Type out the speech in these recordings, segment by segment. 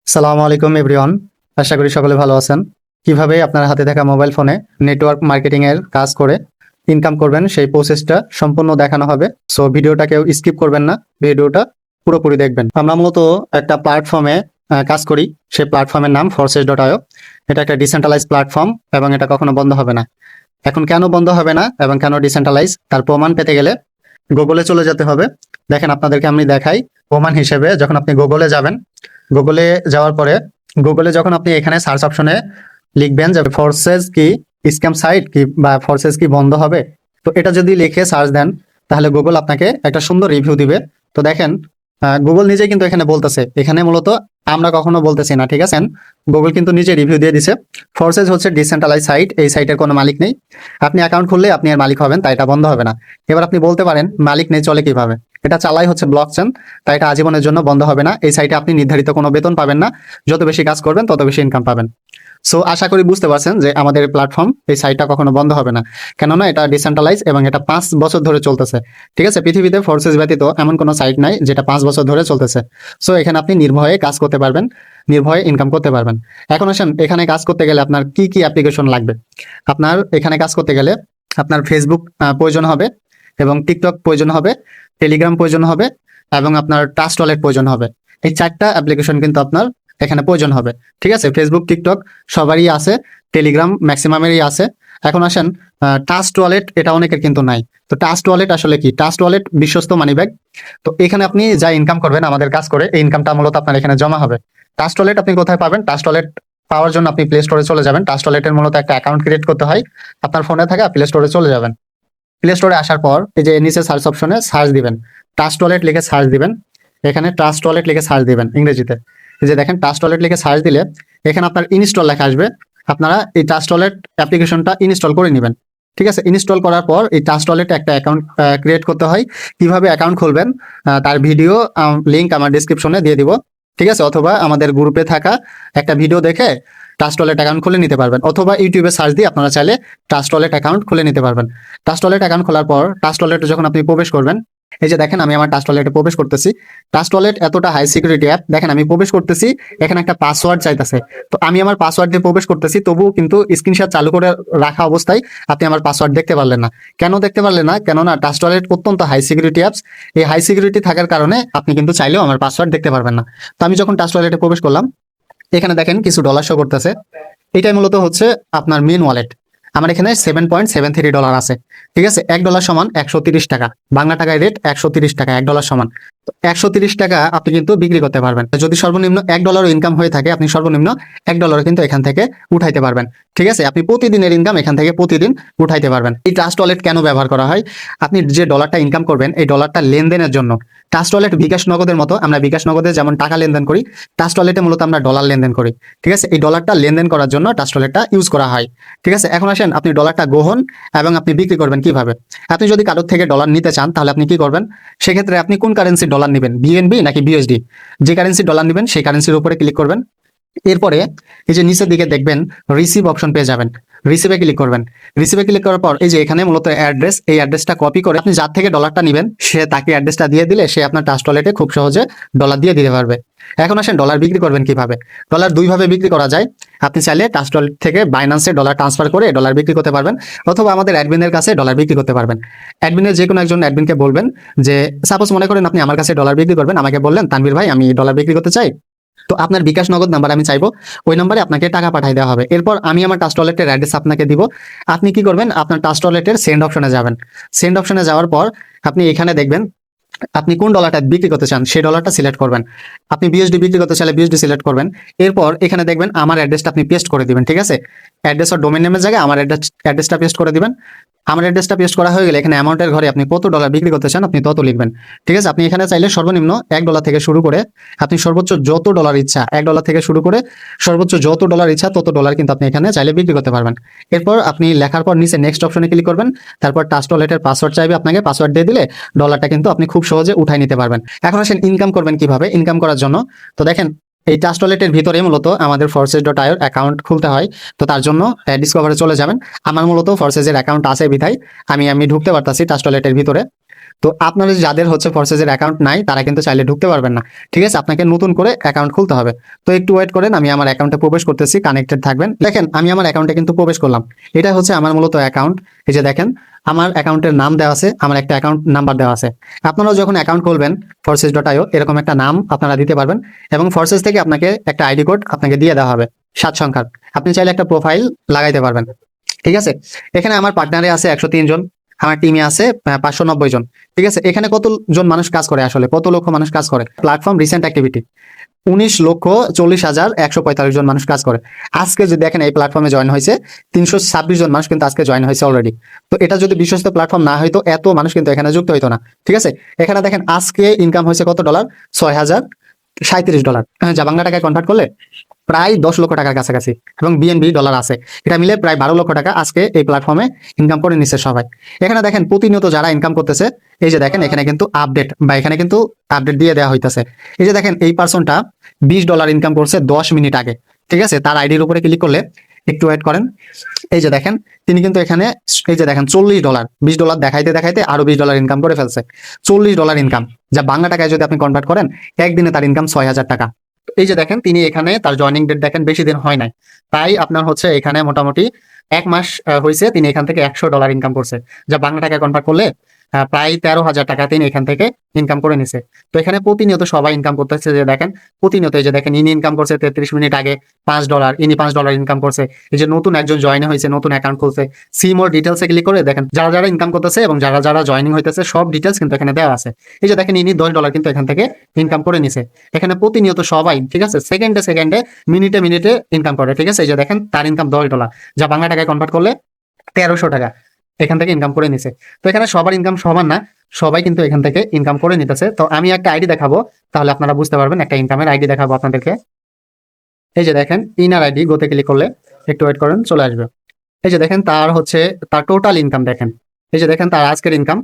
সালামু আলাইকুম এভরিওয়ান। আশা করি সকলে ভালো আছেন। কিভাবে আপনার হাতে থাকা মোবাইল ফোনে নেটওয়ার্ক মার্কেটিং এর কাজ করে ইনকাম করবেন সেই প্রসেসটা সম্পূর্ণ দেখানো হবে। সো ভিডিওটা কেউ স্কিপ করবেন না, ভিডিওটা পুরোপুরি দেখবেন। আমরা মূলত একটা প্ল্যাটফর্মে কাজ করি, সেই প্ল্যাটফর্মের নাম forces.io। এটা একটা ডিসেন্ট্রালাইজ প্ল্যাটফর্ম এবং এটা কখনো বন্ধ হবে না। এখন কেন বন্ধ হবে না এবং কেন ডিসেন্ট্রালাইজ তার প্রমাণ পেতে গেলে গুগলে চলে যেতে হবে। দেখেন আপনাদেরকে আমি দেখাই প্রমাণ হিসেবে। যখন আপনি গুগলে যাবেন, গুগলে যাওয়ার পরে গুগলে যখন আপনি এখানে সার্চ অপশনে লিখবেন যে ফোর্সেস কি স্ক্যাম সাইট কি বা ফোর্সেস কি বন্ধ হবে, তো এটা যদি লিখে সার্চ দেন তাহলে গুগল আপনাকে একটা সুন্দর রিভিউ দিবে। তো দেখেন গুগল নিজে কিন্তু এখানে বলতেছে, এখানে মূলত আমরা কখনো বলতেছি না, ঠিক আছে। গুগল কিন্তু নিজে রিভিউ দিয়ে দিছে। ফোর্সেস হচ্ছে ডিসেন্ট্রালাইজ সাইট, এই সাইটের কোনো মালিক নেই। আপনি অ্যাকাউন্ট খুললে আপনি এর মালিক হবেন, তাই এটা বন্ধ হবে না। এবার আপনি বলতে পারেন মালিক নেই চলে কিভাবে, এটা চালাই হচ্ছে ব্লকচেন, তাই এটা আজীবনের জন্য বন্ধ হবে না। এই সাইটে আপনি নির্ধারিত কোনো বেতন পাবেন না, যত বেশি কাজ করবেন তত বেশি ইনকাম পাবেন। সো আশা করি বুঝতে পারছেন যে আমাদের প্ল্যাটফর্ম এই সাইটটা কখনো বন্ধ হবে না, কেননা এটা ডিসেন্ট্রালাইজ এবং এটা 5 বছর ধরে চলতেছে। ঠিক আছে, পৃথিবীতে ফোর্সেস ব্যতীত এমন কোনো সাইট নাই যেটা 5 বছর ধরে চলতেছে। সো এখানে আপনি নির্ভয়ে কাজ করতে পারবেন, নির্ভয়ে ইনকাম করতে পারবেন। এখন আসেন, এখানে কাজ করতে গেলে আপনার কি কি অ্যাপ্লিকেশন লাগবে। আপনার এখানে কাজ করতে গেলে আপনার ফেসবুক প্রয়োজন হবে এবং টিকটক প্রয়োজন হবে, টেলিগ্রাম প্রয়োজন হবে এবং আপনার ট্রাস্ট ওয়ালেট প্রয়োজন হবে। এই 4টা অ্যাপ্লিকেশন কিন্তু আপনার এখানে প্রয়োজন হবে। ঠিক আছে, ফেসবুক টিকটক সবারই আছে, টেলিগ্রাম ম্যাক্সিমামেরই আছে। এখন আসেন ট্রাস্ট ওয়ালেট, এটা অনেকের কিন্তু নাই। তো ট্রাস্ট ওয়ালেট আসলে কি? ট্রাস্ট ওয়ালেট বিশ্বস্ত মানি ব্যাগ। তো এখানে আপনি যা ইনকাম করবেন আমাদের কাজ করে, এই ইনকামটা মূলত আপনার এখানে জমা হবে। ট্রাস্ট ওয়ালেট আপনি কোথায় পাবেন? ট্রাস্ট ওয়ালেট পাওয়ার জন্য আপনি প্লে স্টোরে চলে যাবেন। ট্রাস্ট ওয়ালেটের মূলত একটা অ্যাকাউন্ট ক্রিয়েট করতে হয়, আপনার ফোনে থাকা প্লে স্টোরে চলে যাবেন। প্লে স্টোরে আসার পর এই যে নিচে সার্চ অপশনে সার্চ দিবেন, ট্রাস্ট ওয়ালেট লিখে সার্চ দিবেন। এখানে ট্রাস্ট ওয়ালেট লিখে সার্চ দিবেন ইংরেজিতে। এই যে দেখেন ট্রাস্ট ওয়ালেট লিখে সার্চ দিলে এখানে আপনার ইনস্টল লেখা আসবে। আপনারা এই ট্রাস্ট ওয়ালেট অ্যাপ্লিকেশনটা ইনস্টল করে নেবেন। ঠিক আছে, ইনস্টল করার পর এই ট্রাস্ট ওয়ালেটে একটা অ্যাকাউন্ট ক্রিয়েট করতে হয়। কিভাবে অ্যাকাউন্ট খুলবেন তার ভিডিও লিংক আমার ডিসক্রিপশনে দিয়ে দিব। ঠিক আছে, অথবা আমাদের গ্রুপে থাকা একটা ভিডিও দেখে ট্রাস্ট ওয়ালেট অ্যাকাউন্ট খুলে নিতে পারবেন, অথবা ইউটিউবে সার্চ দিয়ে আপনারা চাইলে ট্রাস্ট ওয়ালেট অ্যাকাউন্ট খুলে নিতে পারবেন। ট্রাস্ট ওয়ালেট অ্যাকাউন্ট খোলার পর ট্রাস্ট ওয়ালেটে যখন আপনি প্রবেশ করবেন, এই যে দেখেন আমি আমার ট্রাস্ট ওয়ালেটে প্রবেশ করতেছি। ট্রাস্ট ওয়ালেট এতটা হাই সিকিউরিটি অ্যাপ, দেখেন আমি প্রবেশ করতেছি, এখানে একটা পাসওয়ার্ড চাইতেছে। তো আমি আমার পাসওয়ার্ড দিয়ে প্রবেশ করতেছি, তবুও কিন্তু স্ক্রিনশট চালু করে রাখা অবস্থায় আপনি আমার পাসওয়ার্ড দেখতে পারলেন না। কেন দেখতে পারলেন না? কেননা ট্রাস্ট ওয়ালেট অত্যন্ত হাই সিকিউরিটি অ্যাপস। এই হাই সিকিউরিটি থাকার কারণে আপনি কিন্তু চাইলেও আমার পাসওয়ার্ড দেখতে পারবেন না। তো আমি যখন ট্রাস্ট ওয়ালেটে প্রবেশ করলাম, এখানে দেখেন কিছু ডলার শো করতেছে। এটাই মূলত হচ্ছে আপনার মেন ওয়ালেট। আমার এখানে $7.73 আছে। ঠিক আছে, $1 সমান 130 টাকা, বাংলা টাকায় রেট 130 টাকা, $1 সমান। তো 130 টাকা আপনি কিন্তু বিক্রি করতে পারবেন। যদি সর্বনিম্ন $1 ইনকাম হয়ে থাকে, আপনি সর্বনিম্ন $1 কিন্তু এখান থেকে উঠাইতে পারবেন। ঠিক আছে, আপনি প্রতিদিনের ইনকাম এখান থেকে প্রতিদিন উঠাইতে পারবেন। এই ট্রাস্ট ওয়ালেট কেন ব্যবহার করা হয়? আপনি যে ডলারটা ইনকাম করবেন এই ডলারটা লেনদেনের জন্য। ট্রাস্ট ওয়ালেট বিকাশ নগদের মতো, আমরা বিকাশ নগদে যেমন টাকা লেনদেন করি, ট্রাস্ট ওয়ালেটে মূলত আমরা ডলার লেনদেন করি। ঠিক আছে, এই ডলারটা লেনদেন করার জন্য ট্রাস্ট ওয়ালেটটা ইউজ করা হয়। ঠিক আছে, এখন আসেন আপনি ডলারটা গ্রহণ এবং আপনি বিক্রি করবেন কিভাবে। আপনি যদি কারোর থেকে ডলার নিতে চান তাহলে আপনি কি করবেন? সেক্ষেত্রে আপনি কোন কারেন্সির ডলার নেবেন, বিএনবি নাকি বিএসডি? যে কারেন্সির ডলার নেবেন সেই কারেন্সির উপরে ক্লিক করবেন। এরপরে এই যে নিচের দিকে দেখবেন রিসিভ অপশন পেয়ে যাবেন, রিসিভে ক্লিক করবেন। রিসিভে ক্লিক করার পর এই যে এখানে মূলত অ্যাড্রেস, এই অ্যাড্রেসটা কপি করে আপনি যার থেকে ডলারটা নেবেন সে তাকে অ্যাড্রেসটা দিয়ে দিলে সে আপনার ট্রাস্ট ওয়ালেটে খুব সহজে ডলার দিয়ে দিতে পারবে। এখন আসেন ডলার বিক্রি করবেন কিভাবে। ডলার দুইভাবে বিক্রি করা যায়। আপনি চাইলে ট্রাস্ট ওয়ালেট থেকে বাইন্যান্সে ডলার ট্রান্সফার করে ডলার বিক্রি করতে পারবেন, অথবা আমাদের অ্যাডমিনের কাছে ডলার বিক্রি করতে পারবেন। অ্যাডমিনের যে কোনো একজন অ্যাডমিনকে বলবেন যে সাপোজ মনে করেন আপনি আমার কাছে ডলার বিক্রি করবেন, আমাকে বললেন তানভীর ভাই আমি ডলার বিক্রি করতে চাই, তো আপনার বিকাশ নগদ নাম্বার আমি চাইবো, ওই নাম্বারে আপনাকে টাকা পাঠিয়ে দেওয়া হবে। এরপর আমি আমার ট্রাস্ট ওয়ালেটের অ্যাড্রেস আপনাকে দিব। আপনি কি করবেন? আপনার ট্রাস্ট ওয়ালেটের সেন্ড অপশনে যাবেন। সেন্ড অপশনে যাওয়ার পর আপনি এখানে দেখবেন আপনি কোন ডলারটা বিক্রি করতে চান সেই ডলারটা সিলেক্ট করবেন। আপনি বিএসডি বিক্রি করতে চাইলে বিএসডি সিলেক্ট করবেন। এরপর এখানে দেখবেন আমার অ্যাড্রেসটা আপনি পেস্ট করে দিবেন। ঠিক আছে, অ্যাড্রেস আর ডোমেন নেমের জায়গায় আমার অ্যাড্রেসটা পেস্ট করে দিবেন। আমার অ্যাড্রেসটা পেস্ট করা হয়ে গেলে এখানে অ্যামাউন্টের ঘরে আপনি কত ডলার বিক্রি করতে চান আপনি তত লিখবেন। ঠিক আছে, আপনি এখানে চাইলে সর্বনিম্ন $1 থেকে শুরু করে আপনি সর্বোচ্চ যত ডলার ইচ্ছা, $1 থেকে শুরু করে সর্বোচ্চ যত ডলার ইচ্ছা তত ডলার কিন্তু আপনি এখানে চাইলে বিক্রি করতে পারবেন। এরপর আপনি লেখার পর নিচে নেক্সট অপশনে ক্লিক করবেন। তারপর ট্রাস্ট ওয়ালেটের পাসওয়ার্ড চাইবে, আপনাকে পাসওয়ার্ড দিয়ে দিলে ডলারটা কিন্তু আপনি খুব সহজে উঠাই নিতে পারবেন। এখন আসেন ইনকাম করবেন কিভাবে। ইনকাম করার জন্য তো দেখেন এই ট্রাস্ট ওয়ালেটের ভিতরে মূলত আমাদের forces.io অ্যাকাউন্ট খুলতে হয়। তো তার জন্য ডিসকভারে চলে যাবেন। আমার মূলত ফরসেজের অ্যাকাউন্ট আছে বিধায় আমি ঢুকতে পারতাছি ট্রাস্ট ওয়ালেটের ভিতরে। তো আপনারা যাদের হচ্ছে ফোর্সেসের অ্যাকাউন্ট নাই তারা কিন্তু চাইলে ঢুকতে পারবেন না, ঠিক আছে? আপনাকে নতুন করে অ্যাকাউন্ট খুলতে হবে। তো একটু ওয়েট করেন, আমি আমার অ্যাকাউন্টে প্রবেশ করতেছি, কানেক্টেড থাকবেন। দেখেন আমি আমার অ্যাকাউন্টে কিন্তু প্রবেশ করলাম। এটা হচ্ছে আমার মূলত অ্যাকাউন্ট। এই যে দেখেন আমার অ্যাকাউন্টের নাম দেওয়া আছে, আমার একটা অ্যাকাউন্ট নাম্বার দেওয়া আছে। আপনারাও যখন অ্যাকাউন্ট খুলবেন forces.io এরকম একটা নাম আপনারা দিতে পারবেন, এবং ফোর্সেস থেকে আপনাকে একটা আইডি কোড আপনাকে দিয়ে দেওয়া হবে 7 সংখ্যার। আপনি চাইলে একটা প্রোফাইল লাগাইতে পারবেন, ঠিক আছে? এখানে আমার পার্টনারে আছে 103 জন, আমার টিমে আছে 590 জন, ঠিক আছে? এখানে কতজন মানুষ কাজ করে, আসলে কত লক্ষ মানুষ কাজ করে? প্ল্যাটফর্ম রিসেন্ট অ্যাক্টিভিটি 19,40,145 জন মানুষ কাজ করে। আজকে যদি দেখেন এই প্ল্যাটফর্মে জয়েন হয়েছে 326 জন মানুষ কিন্তু আজকে জয়েন হয়েছে অলরেডি। তো এটা যদি বিশ্বস্ত প্ল্যাটফর্ম না হইতো এত মানুষ কিন্তু এখানে যুক্ত হইতো না, ঠিক আছে? এখানে দেখেন আজকে ইনকাম হয়েছে কত ডলার, $6,037, যা বাংলা টাকায় কনভার্ট করলে প্রায় 10 লক্ষ টাকার কাছাকাছি, এবং বিএনবি ডলার আছে, এটা মিলে প্রায় 12 লক্ষ টাকা আজকে এই প্ল্যাটফর্মে ইনকাম করে নিচ্ছে সবাই। এখানে দেখেন প্রতিনিয়ত যারা ইনকাম করতেছে, এই যে দেখেন এখানে কিন্তু আপডেট বা এখানে কিন্তু আপডেট দিয়ে দেওয়া হইতেছে। এই যে দেখেন এই পার্সনটা $20 ইনকাম করছে 10 মিনিট আগে, ঠিক আছে? তার আইডির উপরে ক্লিক করলে, একটু ওয়েট করেন, এই যে দেখেন তিনি কিন্তু এখানে এই যে দেখেন $40, $20 দেখাইতে দেখাইতে আরো $20 ইনকাম করে ফেলছে। $40 ইনকাম, যা বাংলা টাকায় যদি আপনি কনভার্ট করেন একদিনে তার ইনকাম 6,000 টাকা। এই যে দেখেন তিনি এখানে তার জয়নিং ডেট দেখেন বেশি দিন হয় নাই, তাই আপনার হচ্ছে এখানে মোটামুটি 1 মাস হয়েছে, তিনি এখান থেকে $100 ইনকাম করছে, যা বাংলা টাকায় কনভার্ট করলে প্রায় 13,000 টাকা তিনি এখান থেকে ইনকাম করে নিছে। তো এখানে প্রতিনিয়ত সবাই ইনকাম করতেছে, যে দেখেন প্রতিনিয়ত, এই যে দেখেন ইনি ইনকাম করছে 33 মিনিট আগে $5, ইনি $5 ইনকাম করছে। এই যে নতুন একজন জয়েন হয়েছে, নতুন অ্যাকাউন্ট খুলছে, সি মোর ডিটেলসে ক্লিক করে দেখেন যারা যারা ইনকাম করতেছে এবং যারা যারা জয়েনিং হইতেছে সব ডিটেলস কিন্তু এখানে দেওয়া আছে। এই যে দেখেন ইনি $10 কিন্তু এখান থেকে ইনকাম করে নিছে। এখানে প্রতিনিয়ত সবাই, ঠিক আছে, সেকেন্ডে সেকেন্ডে মিনিটে মিনিটে ইনকাম করে, ঠিক আছে? এই যে দেখেন তার ইনকাম $10, যা বাংলা টাকায় কনভার্ট করলে 1300 টাকা এখান থেকে ইনকাম করে নিছে। তো এখানে সবার ইনকাম সমান না, সবাই কিন্তু এখান থেকে ইনকাম করে নিতেছে। তো আমি একটা আইডি দেখাবো, তাহলে আপনারা বুঝতে পারবেন। একটা ইনকামের আইডি দেখাবো আপনাদেরকে। এই যে দেখেন ইনার আইডি, গোতে ক্লিক করলে, একটু ওয়েট করেন, চলে আসবে। এই যে দেখেন তার হচ্ছে তার টোটাল ইনকাম দেখেন। এই যে দেখেন তার আজকের ইনকাম,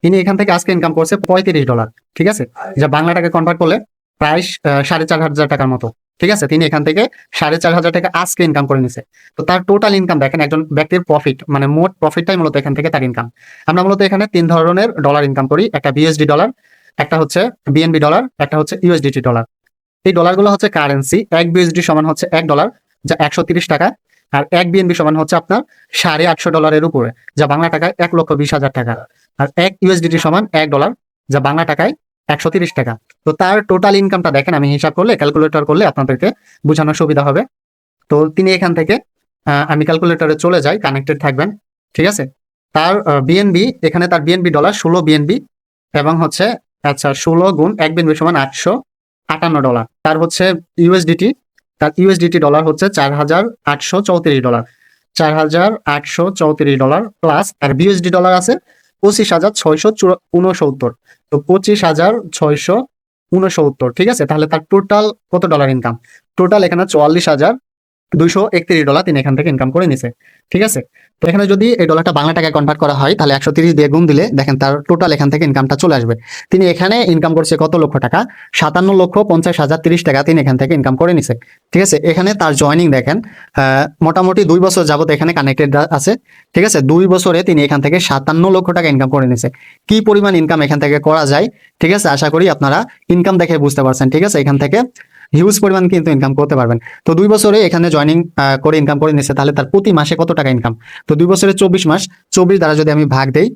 ইনি এখান থেকে আজকে ইনকাম করছে $35, ঠিক আছে? যা বাংলা টাকায় কনভার্ট করলে প্রায় 4,500 টাকার মতো, ঠিক আছে? তিনি এখান থেকে 4,500 টাকা আজকে ইনকাম করে নিছে। তো তার টোটাল ইনকাম দেখেন, একজন ব্যক্তির প্রফিট মানে মোট প্রফিটটাই মূলত এখান থেকে তার ইনকাম। আমরা মূলত এখানে 3 ধরনের ডলার ইনকাম করি, একটা বিএসডি ডলার, একটা হচ্ছে বিএনবি ডলার, একটা হচ্ছে ইউএসডিটি ডলার। এই ডলারগুলো হচ্ছে কারেন্সি। 1 বিএসডি সমান হচ্ছে $1, যা 130 টাকা। আর 1 বিএনবি সমান হচ্ছে আপনার $850 উপরে, যা বাংলা টাকায় 1,20,000 টাকা। আর 1 ইউএসডিটি সমান $1, যা বাংলা টাকায় 130 টাকা। তো তার টোটাল ইনকামটা দেখেন, আমি হিসাব করলে, ক্যালকুলেটর করলে আপনাদেরকে বোঝানোর সুবিধা হবে। তো তিনি এখান থেকে আমি ক্যালকুলেটরে চলে যাই, কানেক্টেড থাকবেন, ঠিক আছে? তার বিএনবি, এখানে তার বিএনবি ডলার 16 বিএনবি, এবং হচ্ছে আচ্ছা 16 গুণ 1 বিএনবি সমান $858। তার হচ্ছে ইউএসডিটি, তার ইউএসডিটি ডলার হচ্ছে $4,834, $4,834 প্লাস তার বিএসডি ডলার আছে 25,669। তো 25,669, ঠিক আছে? তাহলে তার টোটাল কত ডলার ইনকাম? টোটাল এখানে $44,231 তিনি এখান থেকে ইনকাম করে নিছে, ঠিক আছে? তো এখানে যদি এই ডলারটা বাংলা টাকায় কনভার্ট করা হয় তাহলে 130 দিয়ে গুণ দিলে দেখেন তার টোটাল এখান থেকে ইনকামটা চলে আসবে। তিনি এখানে ইনকাম করছে কত লক্ষ টাকা? 57,50,030 টাকা তিনি এখান থেকে ইনকাম করে নিছে, ঠিক আছে? এখানে তার জয়নিং দেখেন মোটামুটি 2 বছর যাবত এখানে কানেক্টেড আছে, ঠিক আছে? 2 বছরে তিনি এখান থেকে 57 লক্ষ টাকা ইনকাম করে নিছে। কি পরিমাণ ইনকাম এখান থেকে করা যায়, ঠিক আছে? আশা করি আপনারা ইনকাম দেখে বুঝতে পারছেন, ঠিক আছে? এখান থেকে হিউজ পরিমাণ কিন্তু ইনকাম করতে পারবেন। তো 2 বছরে এখানে জয়নিং করে ইনকাম করে নিচ্ছে, তাহলে তার প্রতি মাসে কত টাকা ইনকাম? তো 2 বছরে 24 মাস, 24 দ্বারা যদি আমি ভাগ দেই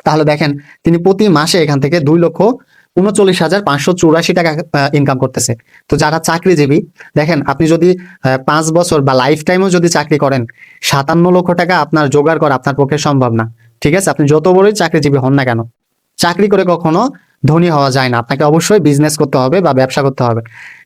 তাহলে দেখেন তিনি প্রতি মাসে এখান থেকে 2,39,584 টাকা ইনকাম করতেছে। তো যারা চাকরিজীবী, দেখেন আপনি যদি 5 বছর বা লাইফ টাইমও যদি চাকরি করেন, 57 লক্ষ টাকা আপনার জোগাড় করা আপনার পক্ষে সম্ভব না, ঠিক আছে? আপনি যত বড়ই চাকরিজীবী হন না কেন, চাকরি করে কখনো ধনী হওয়া যায় না। আপনাকে অবশ্যই বিজনেস করতে হবে বা ব্যবসা করতে হবে।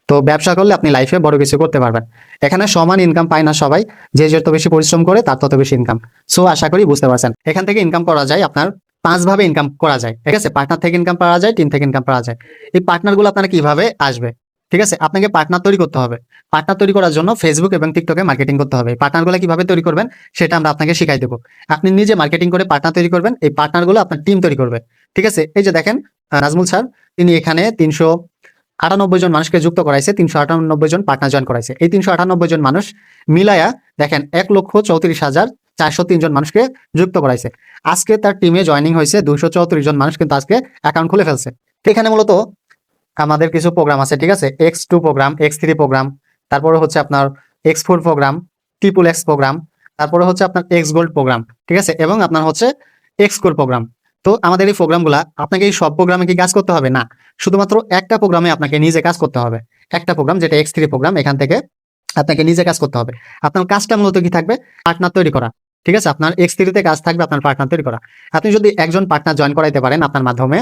তো ব্যবসা করলে আপনি লাইফে বড় কিছু করতে পারবেন। এখানে সমান ইনকাম পায় না সবাই, যে যত বেশি পরিশ্রম করে তার তত বেশি ইনকাম। সো আশা করি বুঝতে পারছেন। এখান থেকে ইনকাম করা যায়, আপনার 5 ভাবে ইনকাম করা যায়, ঠিক আছে? পার্টনার থেকে ইনকাম পাওয়া যায়, টিম থেকে ইনকাম পাওয়া যায়। এই পার্টনারগুলো আপনারা কিভাবে আসবে, ঠিক আছে? আপনাকে পার্টনার তৈরি করতে হবে। পার্টনার তৈরি করার জন্য ফেসবুক এবং টিকটকে মার্কেটিং করতে হবে। পার্টনারগুলো কিভাবে তৈরি করবেন সেটা আমরা আপনাকে শিখাই দেবো। আপনি নিজে মার্কেটিং করে পার্টনার তৈরি করবেন, এই পার্টনারগুলো আপনার টিম তৈরি করবে, ঠিক আছে? এই যে দেখেন নাজমুল স্যার, তিনি এখানে 398 জন মানুষকে যুক্ত করাইছে, 398 জন পার্টনার জয়েন করাইছে। এই 398 জন মানুষ মিলায়া দেখেন 1,34,000 403 জন মানুষকে যুক্ত করাইছে। আজকে তার টিমে জয়েনিং হয়েছে 234 জন মানুষ, কিন্তু আজকে অ্যাকাউন্ট খুলে ফেলছে। এখানে মূলত আমাদের কিছু প্রোগ্রাম আছে, ঠিক আছে, X2 প্রোগ্রাম, X3 প্রোগ্রাম, তারপরে হচ্ছে আপনার X4 programme, triple x programme, তারপরে হচ্ছে আপনার এক্স গোল্ড প্রোগ্রাম, ঠিক আছে, এবং আপনার হচ্ছে এক্স কোর প্রোগ্রাম। তো আমাদের এই প্রোগ্রামগুলা আপনাকে এই সব প্রোগ্রামে কি কাজ করতে হবে না, শুধুমাত্র একটা প্রোগ্রামে আপনাকে নিজে কাজ করতে হবে। একটা প্রোগ্রাম যেটা X3 প্রোগ্রাম, এখান থেকে আপনাকে নিজে কাজ করতে হবে। আপনার কাজটা মূলত কি থাকবে, পার্টনার তৈরি করা, ঠিক আছে। আপনার X3 তে কাজ থাকবে আপনার পার্টনার তৈরি করা। আপনি যদি একজন পার্টনার জয়েন করাইতে পারেন, আপনার মাধ্যমে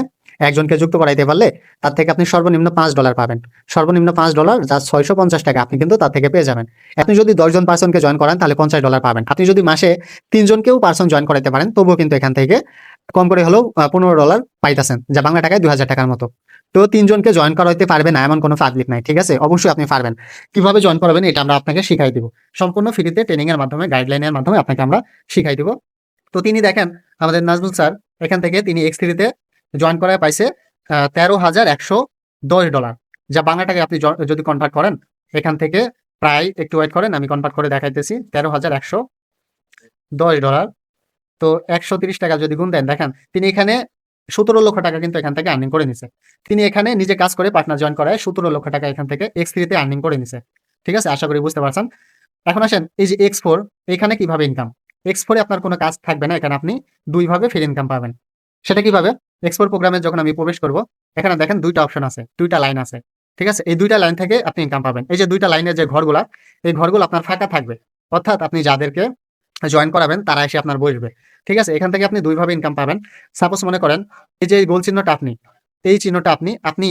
একজনকে যুক্ত করাইতে পারলে তার থেকে আপনি সর্বনিম্ন $5 পাবেন। সর্বনিম্ন $5, যা 650 টাকা, আপনি কিন্তু তার থেকে পেয়ে যাবেন। আপনি যদি 10 জন পার্সনকে জয়েন করান তাহলে $50 পাবেন। আপনি যদি মাসে 3 জনকেও পার্সন জয়েন করাইতে পারেন, তবুও কিন্তু এখান থেকে কম করে হলেও $15 পাইতেছেন, যা বাংলা টাকায় 2000 টাকার মতো। তো 3 জনকে জয়েন করাইতে পারবে না এমন কোনো পাবলিক নাই, ঠিক আছে, অবশ্যই আপনি পারবেন। কিভাবে জয়েন করাবেন এটা আমরা আপনাকে শিখাই দিব, সম্পূর্ণ ফ্রিতে ট্রেনিং এর মাধ্যমে, গাইডলাইনের মাধ্যমে আপনাকে আমরা শিখাই দিব। তো তিনি দেখেন আমাদের নাজমুল স্যার এখান থেকে তিনি X3 তে জয়েন করায় পাইছে $13,110, যা বাংলা টাকায় আপনি যদি কনভার্ট করেন এখান থেকে প্রায়, একটু ওয়েট করেন আমি কনভার্ট করে দেখাইতেছি, $13,110। তো 130 টাকা যদি গুণ দেন, দেখেন তিনি এখানে 17 লক্ষ টাকা কিন্তু এখান থেকে আর্নিং করে নিছে। তিনি এখানে নিজে কাজ করে পার্টনার জয়েন করায় 17 লক্ষ টাকা এখান থেকে X3 তে আর্নিং করে নিছে, ঠিক আছে, আশা করি বুঝতে পারছেন। এখন আসেন এই যে X4, এখানে কিভাবে ইনকাম। X4 এ আপনার কোনো কাজ থাকবে না, এখানে আপনি দুইভাবে ফ্রি ইনকাম পাবেন। সেটা কিভাবে, X4 প্রোগ্রামে যখন আমি প্রবেশ করব, এখানে দেখেন দুইটা অপশন আছে, দুইটা লাইন আছে, ঠিক আছে। এই দুইটা লাইন থেকে আপনি ইনকাম পাবেন। এই যে দুইটা লাইনের যে ঘরগুলা, এই ঘরগুলো আপনার ফাঁকা থাকবে, অর্থাৎ আপনি যাদেরকে জয়েন করাবেন তারা এসে আপনার বসবে, ঠিক আছে। এখান থেকে আপনি দুইভাবে ইনকাম পাবেন। সাপোজ মনে করেন এই যে গোল চিহ্নটা, আপনি এই চিহ্নটা আপনি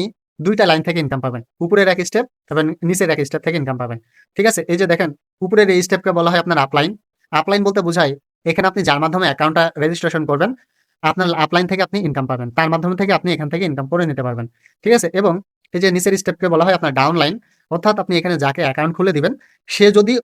দুইটা লাইন থেকে ইনকাম পাবেন, উপরের এক স্টেপ এবং নিচের এক স্টেপ থেকে ইনকাম পাবেন, ঠিক আছে। এই যে দেখেন উপরের এই স্টেপকে বলা হয় আপনার আপলাইন। আপলাইন বলতে বোঝায় এখানে আপনি যার মাধ্যমে অ্যাকাউন্টটা রেজিস্ট্রেশন করবেন, আপনার আপলাইন থেকে আপনি ইনকাম পাবেন, তার মাধ্যমে থেকে আপনি এখান থেকে ইনকাম করে নিতে পারবেন, ঠিক আছে। এবং এই যে নিচের স্টেপকে বলা হয় আপনার ডাউন লাইন, অর্থাৎ আপনি এখানে যাকে অ্যাকাউন্ট খুলে দিবেন সে যদি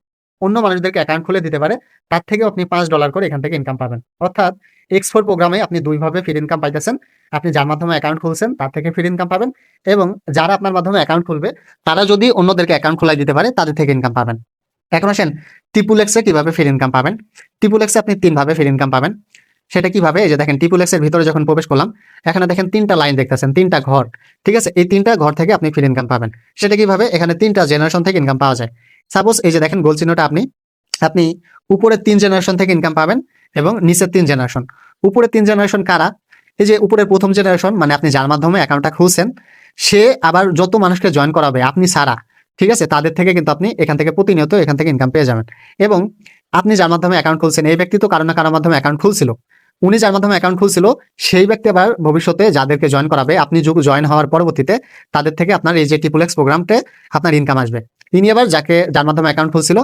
অন্য মানুষদেরকে অ্যাকাউন্ট খুলে দিতে পারে, তার থেকে আপনি $5 করে এখান থেকে ইনকাম পাবেন। অর্থাৎ X4 প্রোগ্রামে আপনি দুইভাবে ফ্রি ইনকাম পাইতেছেন। আপনি যার মাধ্যমে অ্যাকাউন্ট খুলছেন তার থেকে ফ্রি ইনকাম পাবেন, এবং যারা আপনার মাধ্যমে অ্যাকাউন্ট খুলবে তারা যদি অন্যদেরকে অ্যাকাউন্ট খোলাই দিতে পারে তাদের থেকে ইনকাম পাবেন। এখন আসেন ট্রিপল এক্সে কিভাবে ফ্রি ইনকাম পাবেন। ট্রিপল এক্সে আপনি 3 ভাবে ফ্রি ইনকাম পাবেন। সেটা কিভাবে, এই যে দেখেন ট্রিপল এক্সের ভিতরে যখন প্রবেশ করলাম, এখানে দেখেন 3টা লাইন দেখতেছেন, 3টা ঘর, ঠিক আছে। এই 3টা ঘর থেকে আপনি ফ্রি ইনকাম পাবেন। সেটা কিভাবে, এখানে 3টা জেনারেশন থেকে ইনকাম পাওয়া যায়। সাপোজ এই যে দেখেন গোল চিহ্নটা, আপনি উপরের 3 জেনারেশন থেকে ইনকাম পাবেন এবং নিচের 3 জেনারেশন। উপরের 3 জেনারেশন কারা, এই যে উপরের প্রথম জেনারেশন, মানে আপনি যার মাধ্যমে অ্যাকাউন্টটা খুলছেন সে আবার যত মানুষকে জয়েন করাবে আপনি সারা, ঠিক আছে, তাদের থেকে কিন্তু আপনি এখান থেকে প্রতিনিয়ত এখান থেকে ইনকাম পেয়ে যাবেন। এবং আপনি যার মাধ্যমে অ্যাকাউন্ট খুলছেন, এই ব্যক্তি তো কারো না কারোর মাধ্যমে অ্যাকাউন্ট খুলছিল, উনি যার মাধ্যমে অ্যাকাউন্ট খুলছিল সেই ব্যক্তি আবার ভবিষ্যতে যাদেরকে জয়েন করাবে, আপনি জয়েন হওয়ার পরবর্তীতে তাদের থেকে আপনার এই যে ট্রিপল এক্স প্রোগ্রামতে আপনার ইনকাম আসবে। ইনি আবার যার মাধ্যমে অ্যাকাউন্ট খুলছিল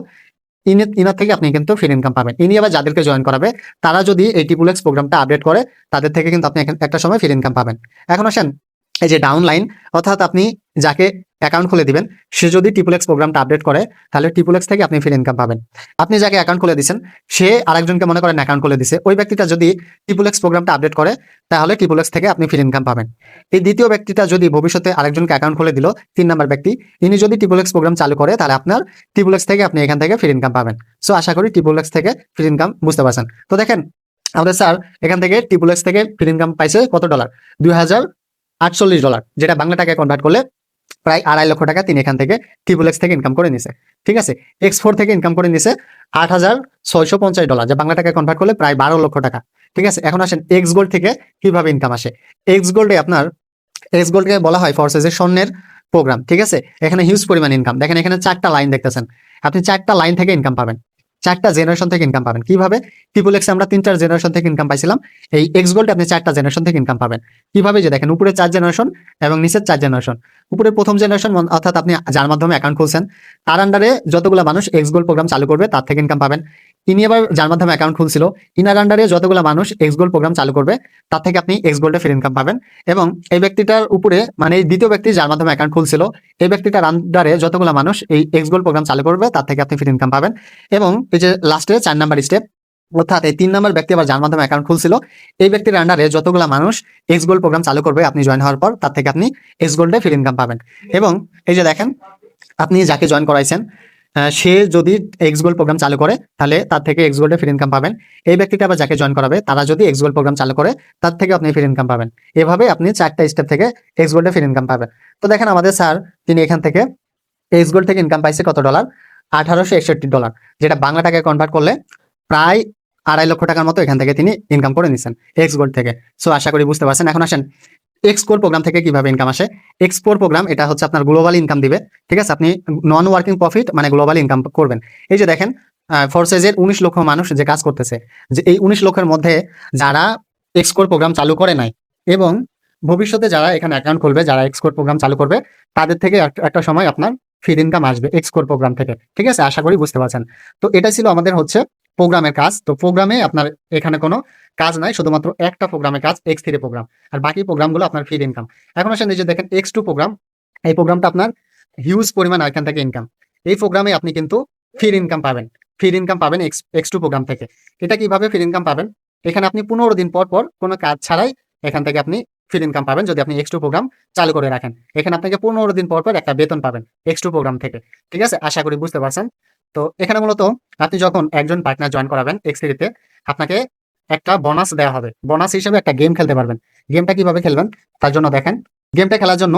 ইনার থেকে আপনি কিন্তু ফ্রি ইনকাম পাবেন। ইনি আবার যাদেরকে জয়েন করাবে তারা যদি এই ট্রিপল এক্স প্রোগ্রামটা আপডেট করে তাদের থেকে কিন্তু আপনি একটা সময় ফ্রি ইনকাম পাবেন। এখন আসেন এই যে ডাউন লাইন, অর্থাৎ আপনি যাকে অ্যাকাউন্ট খুলে দিবেন সে যদি ট্রিপল এক্স প্রোগ্রামটা আপডেট করে তাহলে ট্রিপল এক্স থেকে আপনি ফ্রি ইনকাম পাবেন। আপনি যাকে অ্যাকাউন্ট খুলে দিচ্ছেন সে আরেকজনকে মনে করেন অ্যাকাউন্ট খুলে দিছে, ওই ব্যক্তিটা যদি ট্রিপল এক্স প্রোগ্রামটা আপডেট করে তাহলে ট্রিপল এক্স থেকে আপনি ফ্রি ইনকাম পাবেন। এই দ্বিতীয় ব্যক্তিটা যদি ভবিষ্যতে আরেকজনকে অ্যাকাউন্ট খুলে দিল, 3 নাম্বার ব্যক্তি, ইনি যদি ট্রিপল এক্স প্রোগ্রাম চালু করে তাহলে আপনার ট্রিপল এক্স থেকে আপনি এখান থেকে ফ্রি ইনকাম পাবেন। সো আশা করি ট্রিপল এক্স থেকে ফ্রি ইনকাম বুঝতে পারছেন। তো দেখেন আমাদের স্যার এখান থেকে ট্রিপল এক্স থেকে ফ্রি ইনকাম পাইছে কত ডলার, $2,048, যেটা বাংলা টাকায় কনভার্ট করলে প্রায় 2.5 লক্ষ টাকা তিনি এখান থেকে ট্রিপল এক্স থেকে ইনকাম করে নিছে, ঠিক আছে। X4 থেকে ইনকাম করে নিছে $8,650, যা বাংলা টাকায় কনভার্ট করলে প্রায় 12 লক্ষ টাকা, ঠিক আছে। এখন আসেন এক্স গোল্ড থেকে কিভাবে ইনকাম আসে। এক্স গোল্ডে আপনার এক্স গোল্ডকে বলা হয় ফরসেজের স্বর্ণের প্রোগ্রাম, ঠিক আছে। এখানে হিউজ পরিমাণ ইনকাম, দেখেন এখানে 4টা লাইন দেখতেছেন, আপনি 4টা লাইন থেকে ইনকাম পাবেন, 4টা জেনারেশন থেকে ইনকাম পাবেন। কিভাবে, ট্রিপল এক্সে আমরা 3টা জেনারেশন থেকে ইনকাম পাইছিলাম, এই এক্স গোল্ডে আপনি 4টা জেনারেশন থেকে ইনকাম পাবেন। কিভাবে, যে দেখেন উপরে 4 জেনারেশন এবং নিচের 4 জেনারেশন। উপরে প্রথম জেনারেশন অর্থাৎ আপনি যার মাধ্যমে অ্যাকাউন্ট খুলছেন তার আন্ডারে যতগুলো মানুষ এক্স গোল্ড প্রোগ্রাম চালু করবে তার থেকে ইনকাম পাবেন। ইনি আবার যার মাধ্যমে অ্যাকাউন্ট খুলছিল, ইনার আন্ডারে যতগুলো মানুষ এক্স গোল্ড প্রোগ্রাম চালু করবে তার থেকে আপনি এক্স গোল্ডে ফ্রি ইনকাম পাবেন। এবং এই ব্যক্তিটার উপরে, মানে এই দ্বিতীয় ব্যক্তি যার মাধ্যমে অ্যাকাউন্ট খুলছিল, এই ব্যক্তিটার আন্ডারে যতগুলো মানুষ এই এক্স গোল্ড প্রোগ্রাম চালু করবে তার থেকে আপনি ফ্রি ইনকাম পাবেন। এবং এই যে লাস্টে 4 নাম্বার স্টেপ, অর্থাৎ এই 3 নাম্বার ব্যক্তি আবার যার মাধ্যমে অ্যাকাউন্ট খুলছিল, এই ব্যক্তির আন্ডারে যতগুলো মানুষ এক্স গোল্ড প্রোগ্রাম চালু করবে আপনি জয়েন হওয়ার পর তার থেকে আপনি এক্স গোল্ডে ফ্রি ইনকাম পাবেন। এবং এই যে দেখেন আপনি যাকে জয়েন করাইছেন সে যদি এক্স গোল্ড প্রোগ্রাম চালু করে তাহলে তার থেকে এক্স গোল্ডে ফ্রি ইনকাম পাবেন। এই ব্যক্তিটা আবার যাকে জয়েন করাবে তারা যদি এক্স গোল্ড প্রোগ্রাম চালু করে তার থেকে আপনি ফ্রি ইনকাম পাবেন। এভাবে আপনি 4টা স্টেপ থেকে এক্স গোল্ডে ফ্রি ইনকাম পাবেন। তো দেখেন আমাদের স্যার তিনি এখান থেকে এক্স গোল্ড থেকে ইনকাম পাইছে কত ডলার, $1861, যেটা বাংলা টাকায় কনভার্ট করলে প্রায় 2.5 লক্ষ টাকার মতো এখান থেকে তিনি ইনকাম করে নিছেন এক্স গোল্ড থেকে। সো আশা করি বুঝতে পারছেন। এখন আসেন এক্সপোর প্রোগ্রাম থেকে কিভাবে ইনকাম আসে। এক্সপোর প্রোগ্রাম এটা হচ্ছে আপনার গ্লোবাল ইনকাম দিবে, ঠিক আছে। আপনি নন ওয়ার্কিং প্রফিট মানে গ্লোবাল ইনকাম করবেন। এই যে দেখেন ফোর্সেজের 19 লক্ষ মানুষ যে কাজ করতেছে, যে এই 19 লক্ষের মধ্যে যারা এক্সকোর প্রোগ্রাম চালু করে নাই এবং ভবিষ্যতে যারা এখানে অ্যাকাউন্ট খুলবে, যারা এক্সকোর প্রোগ্রাম চালু করবে, তাদের থেকে একটা সময় আপনার ফ্রি ইনকাম আসবে এক্সকোর প্রোগ্রাম থেকে, ঠিক আছে। আশা করি বুঝতে পারছেন। তো এটা ছিল আমাদের হচ্ছে প্রোগ্রামের কাজ। তো প্রোগ্রামে আপনার এখানে কোনো কাজ নাই, শুধুমাত্র একটা প্রোগ্রামের কাজ, X3 প্রোগ্রাম, আর বাকি প্রোগ্রামগুলো আপনার ফ্রি ইনকাম। এখন আসেন এই যে দেখেন X2 প্রোগ্রাম, এই প্রোগ্রামটা আপনার হিউজ পরিমাণ এখান থেকে ইনকাম। এই প্রোগ্রামে আপনি কিন্তু ফ্রি ইনকাম পাবেন, ফ্রি ইনকাম পাবেন X2 প্রোগ্রাম থেকে। এটা কিভাবে ফ্রি ইনকাম পাবেন, এখানে আপনি 15 দিন পর পর কোনো কাজ ছাড়াই এখান থেকে আপনি ফ্রি ইনকাম পাবেন যদি আপনি X2 প্রোগ্রাম চালু করে রাখেন। এখানে আপনাকে 15 দিন পর পর একটা বেতন পাবেন X2 প্রোগ্রাম থেকে, ঠিক আছে। আশা করি বুঝতে পারছেন। তো এখানে মূলত আপনি যখন একজন পার্টনার জয়েন করাবেন X3-তে, আপনাকে একটা বোনাস দেওয়া হবে। বোনাস হিসেবে একটা গেম খেলতে পারবেন। গেমটা কিভাবে খেলবেন তার জন্য দেখেন, গেমটা খেলার জন্য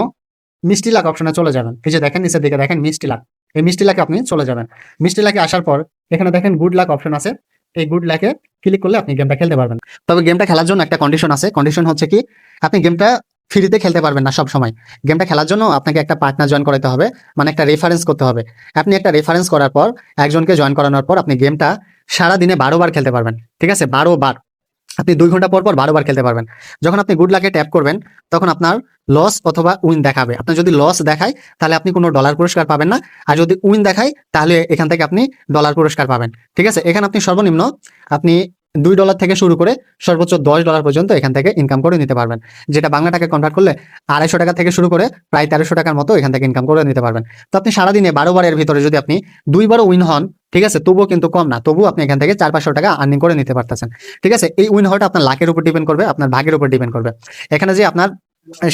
মিষ্টি লাক অপশনে চলে যাবেন। এই যে দেখেন নিচের দিকে দেখেন মিষ্টি লাক, এই মিষ্টি লাকে আপনি চলে যাবেন। মিষ্টি লাকে আসার পর এখানে দেখেন গুড লাক অপশন আছে, এই গুড লাকে ক্লিক করলে আপনি গেমটা খেলতে পারবেন। তবে গেমটা খেলার জন্য একটা কন্ডিশন আছে। কন্ডিশন হচ্ছে কি, আপনি গেমটা ফ্রিতে খেলতে পারবেন না সব সময়। গেমটা খেলার জন্য আপনাকে একটা পার্টনার জয়েন করাতে হবে, মানে একটা রেফারেন্স করতে হবে। আপনি একটা রেফারেন্স করার পর, একজনকে জয়েন করানোর পর আপনি গেমটা সারা দিনে 12 বার খেলতে পারবেন, ঠিক আছে। 12 বার, আপনি 2 ঘন্টা পর পর 12 বার খেলতে পারবেন। যখন আপনি গুড লাকে ট্যাপ করবেন তখন আপনার লস অথবা উইন দেখাবে। আপনার যদি লস দেখায় তাহলে আপনি কোনো ডলার পুরস্কার পাবেন না, আর যদি উইন দেখায় তাহলে এখান থেকে আপনি ডলার পুরস্কার পাবেন, ঠিক আছে। এখানে আপনি সর্বনিম্ন আপনি $2 থেকে শুরু করে সর্বোচ্চ $10 পর্যন্ত এখান থেকে ইনকাম করে নিতে পারবেন, যেটা বাংলা টাকায় কনভার্ট করলে 250 টাকা থেকে শুরু করে প্রায় 1300 টাকার মতো এখান থেকে ইনকাম করে নিতে পারবেন। তো আপনি সারাদিনে 12 বারের ভিতরে যদি আপনি 2 বারও উইন হন, ঠিক আছে, তবুও কিন্তু কম না, তবুও আপনি এখান থেকে 400-500 টাকা আর্নিং করে নিতে পারতেছেন, ঠিক আছে। এই উইন হওয়াটা আপনার লাকের উপর ডিপেন্ড করবে, আপনার ভাগের উপর ডিপেন্ড করবে। এখানে যে আপনার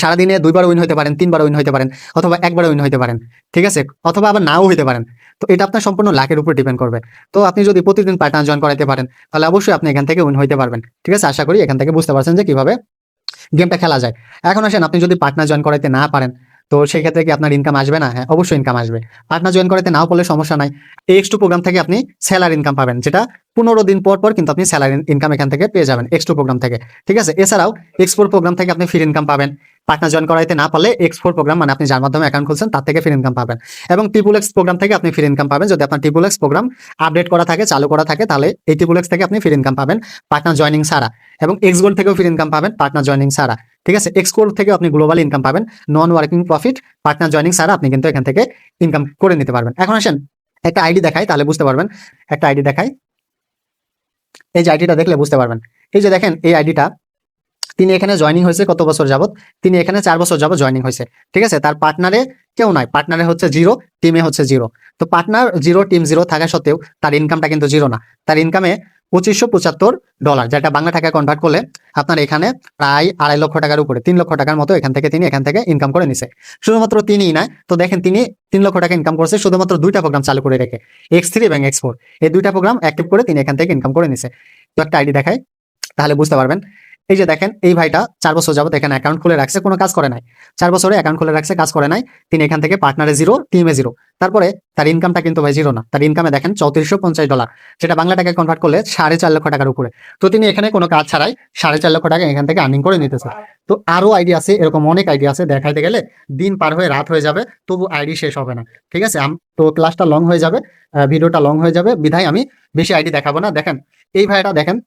সারাদিনে 2 বার উইন হতে পারেন, 3 বার উইন হতে পারেন, অথবা 1 বার উইন হতে পারেন, ঠিক আছে, অথবা আবার নাও হতে পারেন। তো এটা আপনার সম্পূর্ণ লাকের উপর ডিপেন্ড করবে। তো আপনি যদি প্রতিদিন পার্টনার জয়েন করাতে পারেন তাহলে অবশ্যই আপনি এখান থেকে উইন হতে পারবেন, ঠিক আছে। আশা করি এখান থেকে বুঝতে পারছেন যে কিভাবে গেমটা খেলা যায়। এখন আসেন আপনি যদি পার্টনার জয়েন করাইতে না পারেন তো সেই ক্ষেত্রে কি আপনার ইনকাম আসবে না? হ্যাঁ, অবশ্যই ইনকাম আসবে। পার্টনার জয়েন করাইতে নাও পারলে সমস্যা নাই। X2 প্রোগ্রাম থেকে আপনি স্যালারি ইনকাম পাবেন, যেটা 15 দিন পর পর কিন্তু আপনি স্যালারি ইনকাম এখান থেকে পেয়ে যাবেন X2 প্রোগ্রাম থেকে, ঠিক আছে। এছাড়াও X4 প্রোগ্রাম থেকে আপনি ফ্রি ইনকাম পাবেন। পার্টনার জয়েন করাইতে না পারলে X4 প্রোগ্রাম মানে আপনি যার মাধ্যমে অ্যাকাউন্ট খুলছেন তার থেকে ফ্রি ইনকাম পাবেন। এবং TXX প্রোগ্রাম থেকে আপনি ফ্রি ইনকাম পাবেন। যদি আপনার TXX প্রোগ্রাম আপডেট করা থাকে, চালু করা থাকে, তাহলে এই TXX থেকে আপনি ফ্রি ইনকাম পাবেন পার্টনার জয়েনিং ছাড়া। এবং Xgold থেকেও ফ্রি ইনকাম পাবেন পার্টনার জয়েনিং ছাড়া, ঠিক আছে। Xgold থেকে আপনি গ্লোবাল ইনকাম পাবেন নন ওয়ার্কিং প্রফিট, পার্টনার জয়েনিং ছাড়া আপনি কিন্তু এখান থেকে ইনকাম করে নিতে পারবেন। এখন আসেন একটা আইডি দেখাই তাহলে বুঝতে পারবেন। একটা আইডি দেখাই, এই যে আইডিটা দেখলে বুঝতে পারবেন। এই যে দেখেন এই আইডিটা, তিনি এখানে জয়েনিং হয়েছে কত বছর যাবত, তিনি এখানে 4 বছর যাবত জয়েনিং হয়েছে, ঠিক আছে। তার পার্টনারে কেউ নাই, পার্টনারে হচ্ছে 0, টিমে হচ্ছে 0। তো পার্টনার 0, টিম 0 থাকা সত্ত্বেও তার ইনকামটা কিন্তু 0 না। তার ইনকামে $2575, যেটা বাংলা টাকায় কনভার্ট করলে আপনার এখানে প্রায় 2.5 লক্ষ টাকার উপরে, 3 লক্ষ টাকার মতো এখান থেকে তিনি এখান থেকে ইনকাম করে নিছে। শুধুমাত্র তিনিই না, তো দেখেন তিনি 3 লক্ষ টাকা ইনকাম করছে শুধুমাত্র 2টা প্রোগ্রাম চালু করে রেখে, X3 এবং X4, এই 2টা প্রোগ্রাম অ্যাক্টিভ করে তিনি এখান থেকে ইনকাম করে নিছে। তো একটা আইডি দেখাই তাহলে বুঝতে পারবেন। এই যে দেখেন এই ভাইটা 4 বছর যাবত এখানে অ্যাকাউন্ট খুলে রাখছে, কোনো কাজ করে নাই। 4 বছরে অ্যাকাউন্ট খুলে রাখছে, কাজ করে নাই। তিনি এখান থেকে পার্টনারে 0, টিমে 0। তারপরে তার ইনকামটা কিন্তু ভাই 0 না, তার ইনকামে দেখেন $3450, যেটা বাংলা টাকায় কনভার্ট করলে 4.5 লক্ষ টাকার উপরে। তো তিনি এখানে কোনো কাজ ছাড়াই 4.5 লক্ষ টাকা এখান থেকে আর্নিং করে নিতেছে। তো আরো আইডি আছে, এরকম অনেক আইডি আছে, দেখাইতে গেলে দিন পার হয়ে রাত হয়ে যাবে, তবু আইডি শেষ হবে না, ঠিক আছে। তো ক্লাসটা লং হয়ে যাবে, ভিডিওটা লং হয়ে যাবে, বিধায় আমি বেশি আইডি দেখাবো না। দেখেন এই ভাইটা দেখেন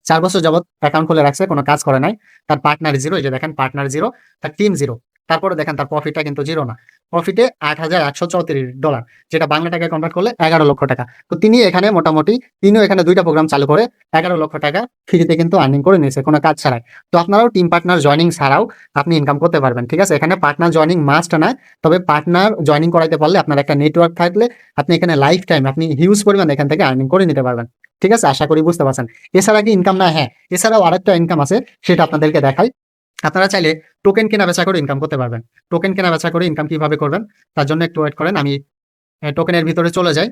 4 বছর যাবত অ্যাকাউন্ট খুলে রাখছে, কোনো কাজ করে নাই। তার পার্টনার 0, এই যে দেখেন পার্টনার 0, তার টিম 0। তারপরে দেখেন তার প্রফিটটা কিন্তু 0 না, প্রফিটে $8134, যেটা বাংলা টাকায় কনভার্ট করলে 11 লক্ষ টাকা। তো তিনি এখানে মোটামুটি তিনিও এখানে 2টা প্রোগ্রাম চালু করে 11 লক্ষ টাকা ফ্রিতে কিন্তু আর্নিং করে নিয়েছে কোনো কাজ ছাড়াই। তো আপনারাও টিম পার্টনার জয়েনিং ছাড়াও আপনি ইনকাম করতে পারবেন, ঠিক আছে। এখানে পার্টনার জয়েনিং মাস্ট না, তবে পার্টনার জয়েনিং করাইতে পারলে আপনার একটা নেটওয়ার্ক থাকলে আপনি এখানে লাইফ টাইম আপনি হিউজ পরিমাণ এখান থেকে আর্নিং করে নিতে পারবেন, ঠিক আছে। আশা করি বুঝতে পারছেন। এছাড়া কি ইনকাম না? হ্যাঁ, এছাড়াও আরেকটা ইনকাম আছে, সেটা আপনাদেরকে দেখাই। আপনারা চাইলে টোকেন কেনা বেচা করে ইনকাম করতে পারবেন। টোকেন কেনা বেচা করে ইনকাম কিভাবে করবেন তার জন্য একটু ওয়েট করেন, আমি টোকেনের ভিতরে চলে যায়।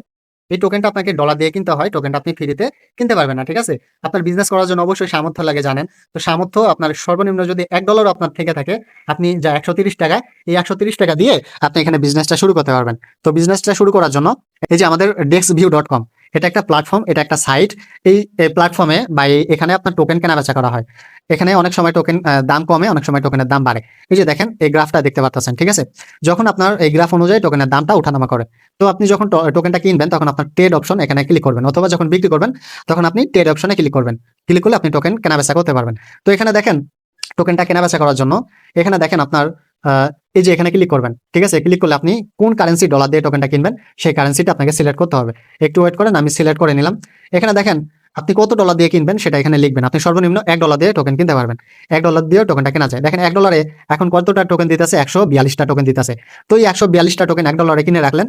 এই টোকেনটা আপনাকে ডলার দিয়ে কিনতে হয়, টোকেনটা আপনি ফ্রিতে কিনতে পারবেন না, ঠিক আছে? আপনার বিজনেস করার জন্য অবশ্যই সামর্থ্য লাগে জানেন। তো সামর্থ্য আপনার সর্বনিম্ন যদি $1 আপনার থেকে থাকে, আপনি যা ৳130, এই ৳130 দিয়ে আপনি এখানে বিজনেসটা শুরু করতে পারবেন। তো বিজনেসটা শুরু করার জন্য এই যে আমাদের dexview.com, এটা একটা প্ল্যাটফর্ম, এটা একটা সাইট। এই প্ল্যাটফর্মে বা এখানে আপনার টোকেন কেনাবেচা করা হয়। এখানে অনেক সময় টোকেন দাম কমে, অনেক সময় টোকেনের দাম বাড়ে। এই যে দেখেন এই গ্রাফটা দেখতে পাচ্ছেন, ঠিক আছে? যখন আপনার এই গ্রাফ অনুযায়ী টোকেনের দামটা ওঠানামা করে। তো আপনি যখন টোকেনটা কিনবেন তখন আপনার ট্রেড অপশন এখানে ক্লিক করবেন, অথবা যখন বিক্রি করবেন তখন আপনি ট্রেড অপশনে ক্লিক করবেন। ক্লিক করলে আপনি টোকেন কেনাবেচা করতে পারবেন। তো এখানে দেখেন টোকেনটা কেনাবেচা করার জন্য এখানে দেখেন আপনার এই যে এখানে ক্লিক করবেন, ঠিক আছে? ক্লিক করলে আপনি কোন কারেন্সি ডলার দিয়ে টোকেনটা কিনবেন সেই কারেন্সিটা আপনাকে সিলেক্ট করতে হবে। একটু ওয়েট করেন, আমি সিলেক্ট করে নিলাম। এখানে দেখেন আপনি কত ডলার দিয়ে কিনবেন সেটা এখানে লিখবেন। আপনি সর্বনিম্ন $1 দিয়ে টোকেন কিনতে পারবেন। $1 দিয়েও টোকেনটা কেনা যায়। দেখেন $1 এখন কতটা টোকেন দিতেছে? 142টা টোকেন দিতেছে। তো এই 142টা টোকেন $1 কিনে রাখলেন।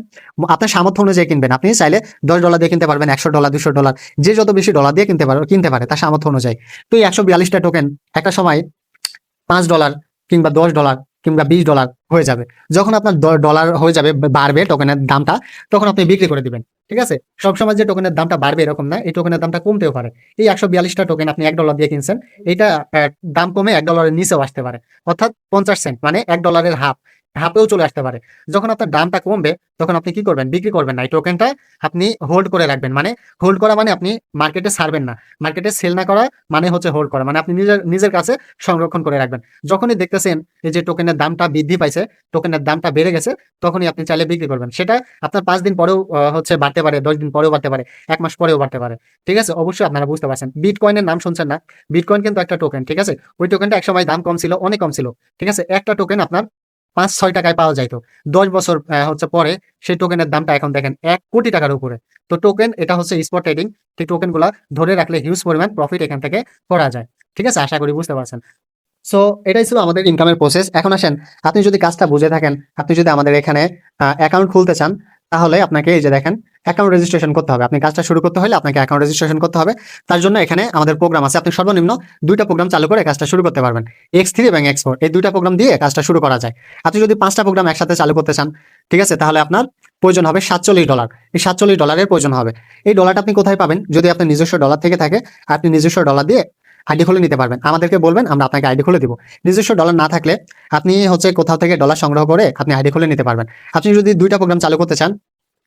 আপনার সামর্থ্য অনুযায়ী কিনবেন। আপনি চাইলে $10 দিয়ে কিনতে পারবেন, $100, $200, যে যত বেশি ডলার দিয়ে কিনতে পারে তার সামর্থ্য অনুযায়ী। তো এই 142টা টোকেন একটা সময় $5 কিংবা $10 কিংবা $20 হয়ে যাবে। যখন আপনার ডলার হয়ে যাবে, বাড়বে টোকেনের দামটা, তখন আপনি বিক্রি করে দিবেন, ঠিক আছে? সবসময় যে টোকেনের দামটা বাড়বে এরকম না, এই টোকেনের দামটা কমতেও পারে। এই 142টা টোকেন আপনি $1 দিয়ে কিনছেন, এইটা দাম কমে $1 নিচেও আসতে পারে, অর্থাৎ 50 সেন্ট, মানে $1 হাফেও চলে আসতে পারে। যখন আপনার দামটা কমবে তখন আপনি কি করবেন? বিক্রি করবেন না, এই টোকেনটা আপনি হোল্ড করে রাখবেন। মানে হোল্ড করা মানে আপনি মার্কেটে ছাড়বেন না, মার্কেটে সেল না করা মানে হচ্ছে হোল্ড করা, মানে আপনি নিজের কাছে সংরক্ষণ করে রাখবেন। যখনই দেখতেছেন এই যে টোকেনের দামটা বৃদ্ধি পাইছে, টোকেনের দামটা বেড়ে গেছে, তখনই আপনি চাইলে বিক্রি করবেন। সেটা আপনার 5 দিন পরেও হচ্ছে বাড়তে পারে, 10 দিন পরেও বাড়তে পারে, 1 মাস পরেও বাড়তে পারে, ঠিক আছে? অবশ্যই আপনারা বুঝতে পারছেন। বিটকয়েনের নাম শুনছেন না? বিটকয়েন কিন্তু একটা টোকেন, ঠিক আছে? ওই টোকেনটা একসময় দাম কম ছিল, অনেক কম ছিল, ঠিক আছে? একটা টোকেন আপনার 5-6 টাকায় পাওয়া যাইতো। 10 বছর হচ্ছে পরে সেই টোকেনের দামটা এখন দেখেন 1 কোটি টাকার উপরে। তো টোকেন এটা হচ্ছে স্পট ট্রেডিং। এই টোকেনগুলা ধরে রাখলে হিউজ পরিমাণ প্রফিট এখান থেকে করা যায়, ঠিক আছে? আশা করি বুঝতে পারছেন। সো এটাই ছিল আমাদের ইনকামের প্রসেস। এখন আসেন, আপনি যদি কাজটা বুঝে থাকেন, আপনি যদি আমাদের এখানে অ্যাকাউন্ট খুলতে চান, তাহলে আপনাকে এই যে দেখেন অ্যাকাউন্ট রেজিস্ট্রেশন করতে হবে। আপনি কাজটা শুরু করতে হলে আপনাকে অ্যাকাউন্ট রেজিস্ট্রেশন করতে হবে। তার জন্য এখানে আমাদের প্রোগ্রাম আছে। আপনি সর্বনিম্ন 2টা প্রোগ্রাম চালু করে কাজটা শুরু করতে পারবেন। X3 এবং X4 এই 2টা প্রোগ্রাম দিয়ে কাজটা শুরু করা যায়। আপনি যদি 5টা প্রোগ্রাম একসাথে চালু করতে চান, ঠিক আছে, তাহলে আপনার প্রয়োজন হবে $47। এই $47 প্রয়োজন হবে। এই ডলারটা আপনি কোথায় পাবেন? যদি আপনার নিজস্ব ডলার থেকে থাকে, আপনি নিজস্ব ডলার দিয়ে আইডি খুলে নিতে পারবেন। আমাদেরকে বলবেন, আমরা আপনাকে আইডি খুলে দিব। নিজস্ব ডলার না থাকলে আপনি হচ্ছে কোথাও থেকে ডলার সংগ্রহ করে আপনি আইডি খুলে নিতে পারবেন। আপনি যদি 2টা প্রোগ্রাম চালু করতে চান,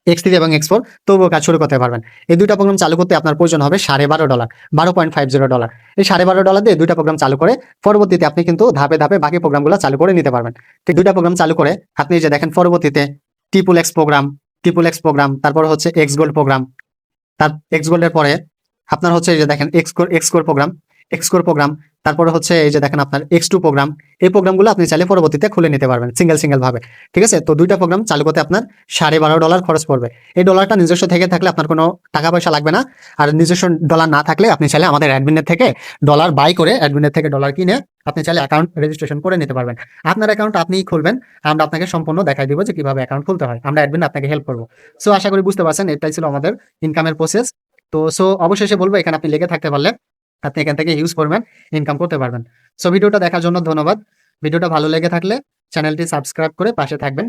X3 এবং X4, তবুও কাজ শুরু করতে পারবেন। এই 2টা প্রোগ্রাম চালু করতে আপনার প্রয়োজন হবে $12.5, $12.50। এই $12.5 দিয়ে 2টা প্রোগ্রাম চালু করে পরবর্তীতে আপনি কিন্তু ধাপে ধাপে বাকি প্রোগ্রামগুলো চালু করে নিতে পারবেন। ঠিক 2টা প্রোগ্রাম চালু করে আপনি যে দেখেন পরবর্তীতে ট্রিপল এক্স প্রোগ্রাম, তারপর হচ্ছে এক্স গোল্ড প্রোগ্রাম, তার এক্স গোল্ডের পরে আপনার হচ্ছে এই যে দেখেন এক্সকোর প্রোগ্রাম, তারপরে হচ্ছে এই যে দেখেন আপনার X2 প্রোগ্রাম। এই প্রোগ্রামগুলো আপনি চাইলে পরবর্তীতে খুলে নিতে পারবেন সিঙ্গেল ভাবে, ঠিক আছে? তো 2টা প্রোগ্রাম চালু করতে আপনার $12.5 খরচ পড়বে। এই ডলারটা নিজস্ব থেকে থাকলে আপনার কোনো টাকা পয়সা লাগবে না। আর নিজস্ব ডলার না থাকলে আপনি চাইলে আমাদের অ্যাডমিনের থেকে ডলার বাই করে, অ্যাডমিনের থেকে ডলার কিনে আপনি চাইলে অ্যাকাউন্ট রেজিস্ট্রেশন করে নিতে পারবেন। আপনার অ্যাকাউন্ট আপনিই খুলবেন, আমরা আপনাকে সম্পূর্ণ দেখাই দিব যে কিভাবে অ্যাকাউন্ট খুলতে হয়। আমরা অ্যাডমিন আপনাকে হেল্প করবো। সো আশা করি বুঝতে পারছেন, এটাই ছিল আমাদের ইনকামের প্রসেস। তো অবশেষে বলবো, এখানে আপনি লেগে থাকতে পারলে আপনি এখান থেকে হিউজ পরিমাণ ইনকাম করতে পারবেন। সো ভিডিওটা দেখার জন্য ধন্যবাদ। ভিডিওটা ভালো লেগে থাকলে চ্যানেলটি সাবস্ক্রাইব করে পাশে থাকবেন।